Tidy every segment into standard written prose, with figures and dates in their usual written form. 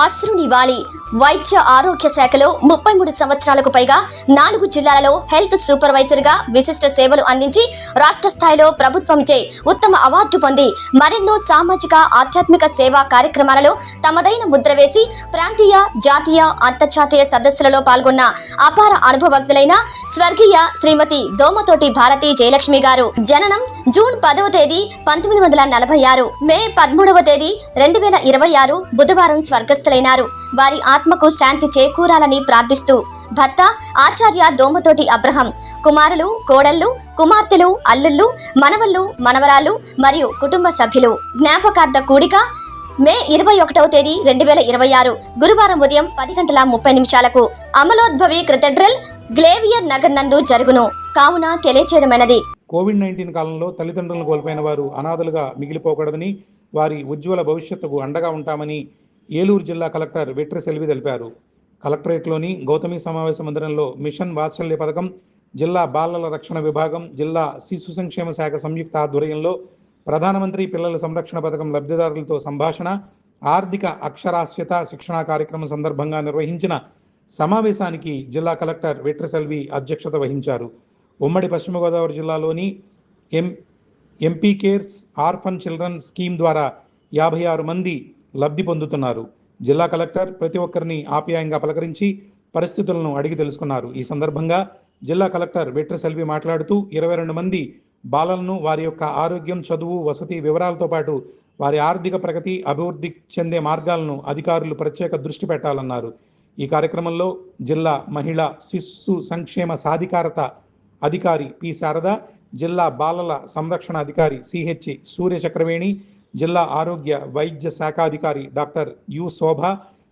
అశ్రునివాళి వైద్య ఆరోగ్య శాఖలో 33 సంవత్సరాలకు పైగా 4 జిల్లాలలో హెల్త్ సూపర్వైజర్ గా విశిష్ట సేవలు అందించి రాష్ట్ర స్థాయిలో ప్రభుత్వంచే ఉత్తమ అవార్డు పొంది మరెన్నో సామాజిక ఆధ్యాత్మిక సేవా కార్యక్రమాలలో తమదైన ముద్ర వేసి ప్రాంతీయ జాతీయ అంతర్జాతీయ సదస్సులలో పాల్గొన్న అపార అనుభవజ్ఞులైన స్వర్గీయ శ్రీమతి దోమతోటి భారతి జయలక్ష్మి గారు జననం జూన్ 10వ తేదీ 1946, మే 13వ తేదీ 2026 బుధవారం స్వర్గస్థులైనారు. వారి ఆత్మకు శాంతి చేకూరాలని ప్రార్థిస్తూ భర్త ఆచార్య దోమతోటి అబ్రహం, కుమారులు, కోడళ్లు, కుమార్తెలు, అల్లుళ్ళు, మనవళ్ళు, మనవరాలు మరియు కుటుంబ సభ్యులు జ్ఞాపకార్థ కూడిక మే 21వ తేదీ 2026 గురువారం ఉదయం 10:30 అమలోద్భవి క్రతెడ్రల్ గ్లేవియర్ నగర్ నందు జరుగును కావున తెలియచేయడమైనది. కోవిడ్-19 కాలంలో తల్లిదండ్రులను కోల్పోయిన వారు అనాథలుగా మిగిలిపోకూడదని, వారి ఉజ్వల భవిష్యత్తుకు అండగా ఉంటామని ఏలూరు జిల్లా కలెక్టర్ వెట్రి సెల్వి తెలిపారు. కలెక్టరేట్లోని గౌతమి సమావేశ మందిరంలో మిషన్ వాత్సల్య పథకం, జిల్లా బాలల రక్షణ విభాగం, జిల్లా శిశు సంక్షేమ శాఖ సంయుక్త ఆధ్వర్యంలో ప్రధానమంత్రి పిల్లల సంరక్షణ పథకం లబ్ధిదారులతో సంభాషణ, ఆర్థిక అక్షరాస్యత శిక్షణా కార్యక్రమం సందర్భంగా నిర్వహించిన సమావేశానికి జిల్లా కలెక్టర్ వెట్రి సెల్వి అధ్యక్షత వహించారు. ఉమ్మడి పశ్చిమ గోదావరి జిల్లాలోని MP cares orphan children scheme ద్వారా 56 మంది లబ్ధి పొందుతున్నారు. జిల్లా కలెక్టర్ ప్రతి ఒక్కరిని ఆప్యాయంగా పలకరించి పరిస్థితులను అడిగి తెలుసుకున్నారు. ఈ సందర్భంగా జిల్లా కలెక్టర్ వెట్రి సెల్వి మాట్లాడుతూ 22 మంది బాలలను వారి యొక్క ఆరోగ్యం, చదువు, వసతి వివరాలతో పాటు వారి ఆర్థిక ప్రగతి, అభివృద్ధి చెందే మార్గాలను అధికారులు ప్రత్యేక దృష్టి పెట్టాలన్నారు. ఈ కార్యక్రమంలో జిల్లా మహిళా శిశు సంక్షేమ సాధికారత అధికారి పి శారద, జిల్లా బాలల సంరక్షణ అధికారి సిహెచ్ సూర్య చక్రవేణి, జిల్లా ఆరోగ్య వైద్య శాఖాధికారి డాక్టర్ యు శోభ,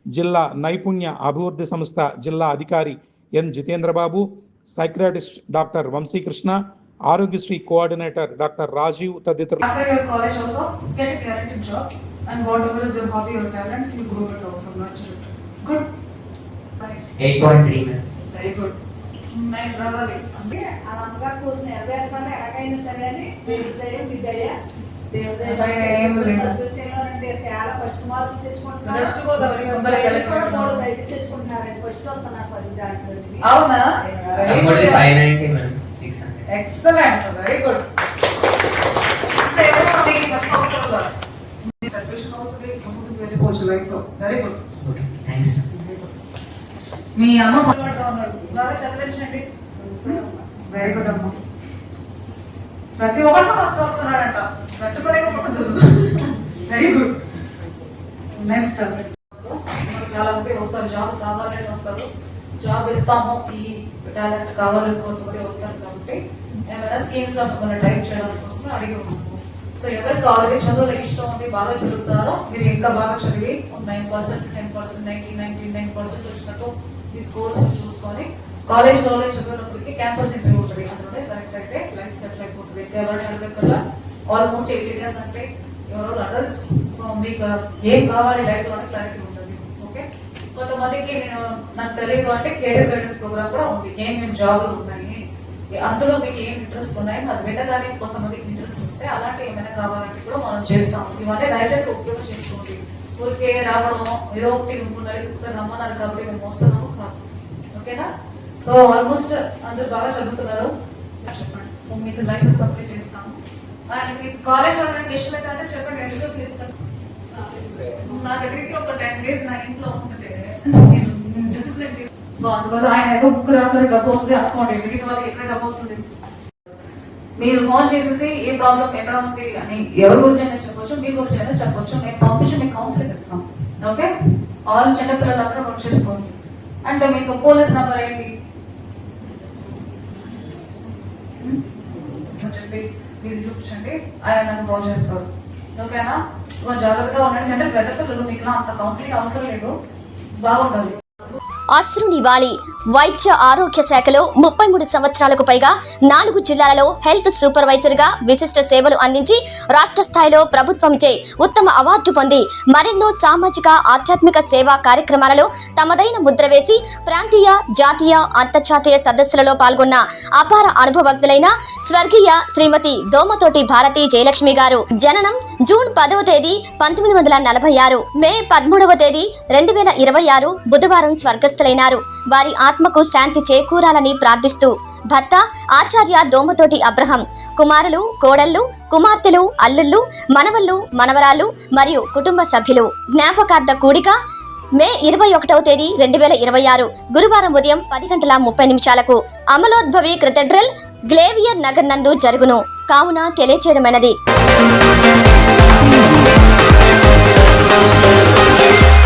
జిల్లా నైపుణ్య అభివృద్ధి సంస్థ జిల్లా అధికారి N Jitendrababu, psychiatrist doctor Vamsikrishna, Aarogyasri coordinator doctor Rajiv తదితరులు. నేను రావాలి అంటే అలా కోరిన నెరవేర్చాలి ఎలాగైనా సరే అని దేవుదయం విద్య చాలా ఫస్ట్ మార్క్స్ తెచ్చుకుంటున్నారు. ఫస్ట్ వస్తున్నారు 10 దాంట్లో. అవునా? Excellent, very good. వెళ్ళిపోవచ్చు లైఫ్ లో. Very good. మీ అమ్మ పక్కగా ఉన్నాడు, బాగా చదివించండి. వెరీ గుడ్ అమ్మ. ప్రతి ఒక్కరు ఫస్ట్ వస్తున్నాడంట, కట్టుకోలేకపోతుంది. Very good. నెక్స్ట్ చాలా మంది వస్తారు, జాబ్ కావాలని వస్తారు, జాబ్ ఇస్తాము, ఈ టాలెంట్ కావాలని కొంతమంది వస్తారు. కాబట్టి ఏమైనా స్కీమ్స్ లో మన టైప్ చేయడానికి వస్తే అడిగి ఉన్నాము. సో ఎవరికి ఆల్రెడీ చదువులకు ఇష్టం ఉంది, బాగా చదువుతారో మీరు ఇంకా బాగా చదివి 9%, 10%, 99% వచ్చినట్టు ఈ స్కోర్స్ చూసుకొని కాలేజ్లో చదివినప్పటికీ క్యాంపస్ ఇంటర్వ్యూ ఉంటుంది, అందులోనే సెలెక్ట్ అయితే లైఫ్ సెటిల్ అయిపోతుంది. ఎవరైనా అడగక్కల్లా ఆల్మోస్ట్ 18 years అంటే ఎవరో అడల్ట్స్. సో మీకు ఏం కావాలి లైఫ్ లోనే క్లారిటీ ఉంటుంది. ఓకే, కొంతమందికి నాకు తెలియదు అంటే కెరీర్ గైడెన్స్ ప్రోగ్రామ్ కూడా ఉంది. ఏమేమి జాబ్లు ఉన్నాయి, అందులో మీకు ఏం ఇంట్రెస్ట్ ఉన్నాయి, అది వినగానే కొంతమందికి ఇంట్రెస్ట్ వస్తే అలాంటి ఏమైనా కావాలంటే కూడా మనం చేస్తాం. ఇవన్నీ దయచేసి ఉపయోగం చేసుకోండి. ఊరికే రావడం ఏదో ఒకటి ఉండాలి, ఒకసారి నమ్మన్నారు కాబట్టి మేము వస్తున్నాము కాదు. ఓకేనా? సో ఆల్మోస్ట్ అందరు బాగా చదువుతున్నారు. చెప్పండి, మీకు లైసెన్స్ అప్లై చేస్తాము. మీకు కాలేజ్ వెళ్ళడానికి ఇష్టం అయితే చెప్పండి, ఎందుకు తీసుకుంటాం. నా దగ్గరికి ఒక 10 days నా ఇంట్లో ఉంటుంటే నేను డిసిప్లిన్ చేస్తాను. సో అందువల్ల ఆయన ఏదో బుక్ రాసారు, డబ్బు వస్తుంది అనుకోండి, మిగతా వాళ్ళకి ఎక్కడ డబ్బు వస్తుంది. మీరు ఫోన్ చేసేసి ఏ ప్రాబ్లం ఎక్కడ ఉంది అని ఎవరి గురించి అయినా చెప్పొచ్చు, మీ గురించి అయినా చెప్పొచ్చు. నేను పంపించి మీకు కౌన్సిలింగ్ ఇస్తాం. ఓకే, ఆల్ చిన్నపిల్లలు అందరూ వర్క్ చేసుకోండి. అంటే మీకు పోలీస్ నెంబర్ ఏంటి చెప్పి మీరు చూపించండి, ఆయన నాకు ఫోన్ చేస్తారు. ఓకేనా? జాగ్రత్తగా ఉండండి. అంటే పెద్ద పిల్లలు మీకు అంత కౌన్సిలింగ్ అవసరం లేదు, బాగుండాలి. అశ్రునివాళి వైద్య ఆరోగ్య శాఖలో 33 సంవత్సరాలకు పైగా 4 జిల్లాలలో హెల్త్ సూపర్వైజర్ గా విశిష్ట సేవలు అందించి రాష్ట్ర స్థాయిలో ప్రభుత్వంచే ఉత్తమ అవార్డు పొంది మరెన్నో సామాజిక ఆధ్యాత్మిక సేవా కార్యక్రమాలలో తమదైన ముద్ర వేసి ప్రాంతీయ జాతీయ అంతర్జాతీయ సదస్సులలో పాల్గొన్న అపార అనుభవజ్ఞులైన స్వర్గీయ శ్రీమతి దోమతోటి భారతి జయలక్ష్మి గారు జననం జూన్ 10వ తేదీ 1946, మే 13వ తేదీ 2026 బుధవారం స్వర్గస్థులైనారు. వారి ఆత్మకు శాంతి చేకూరాలని ప్రార్థిస్తూ భర్త ఆచార్య దోమతోటి అబ్రహం, కుమారులు, కోడళ్ళు, కుమార్తెలు, అల్లుళ్ళు, మనవళ్ళు, మనవరాళ్ళు మరియు కుటుంబ సభ్యులు జ్ఞాపకార్థ కూడిక మే 21వ తేదీ 2026 గురువారం ఉదయం 10:30 అమలోద్భవి క్రతెడ్రల్ గ్లేవియర్ నగర్ నందు జరుగును కావున తెలియచేయడమైనది.